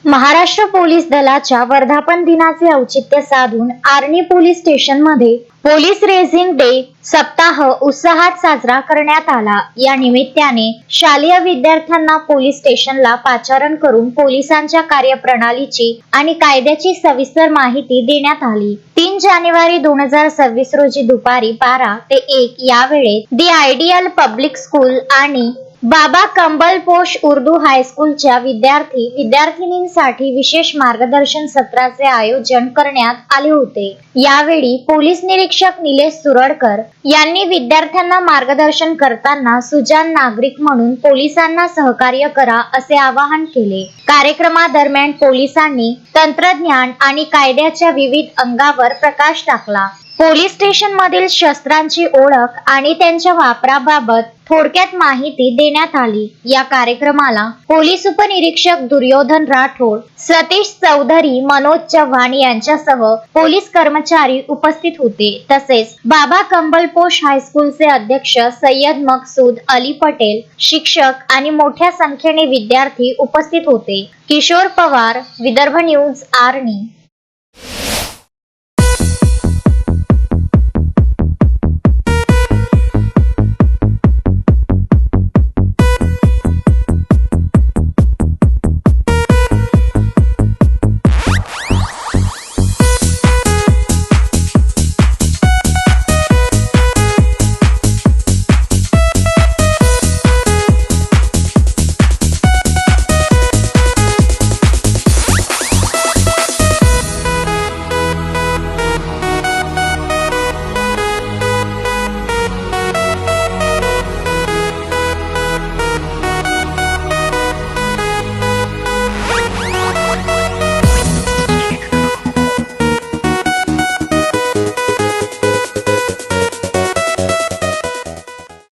Maharashtra police दलाच्या वर्धापन दिनाचे औचित्य साधून आर्णी पोलीस स्टेशनमध्ये पोलीस रेझिंग डे सप्ताह उत्साहात साजरा करण्यात आला। या निमित्ताने शालेय विद्यार्थ्यांना पोलीस स्टेशनला पाचारण करून पोलिसांच्या कार्यप्रणालीची आणि कायद्याची सविस्तर माहिती देण्यात आली। 3 जानेवारी 2026 रोजी दुपारी 12 ते 1 या वेळेत दी आयडियल पब्लिक स्कूल आणि बाबा कंबलपोश उर्दू हायस्कूलच्या विद्यार्थिनींसाठी विशेष मार्गदर्शन सत्राचे आयोजन करण्यात आले होते। यावेळी पोलीस निरीक्षक निलेश सुरडकर यांनी विद्यार्थ्यांना मार्गदर्शन करताना सुजाण नागरिक म्हणून पोलिसांना सहकार्य करा असे आवाहन केले। कार्यक्रमादरम्यान पोलिसांनी तंत्रज्ञान आणि कायद्याच्या विविध अंगावर प्रकाश टाकला। पोलीस स्टेशन मधील शस्त्रांची ओळख आणि त्यांच्या वापराबाबत थोडक्यात माहिती देण्यात आली। या कार्यक्रमाला पोलीस उपनिरीक्षक दुर्योधन राठोड, सतीश चौधरी, मनोज चव्हाण यांच्यासह पोलीस कर्मचारी उपस्थित होते। तसेच बाबा कंबलपोश हायस्कूलचे अध्यक्ष सय्यद मकसूद अली पटेल, शिक्षक आणि मोठ्या संख्येने विद्यार्थी उपस्थित होते। किशोर पवार, विदर्भ न्यूज, आर्णी।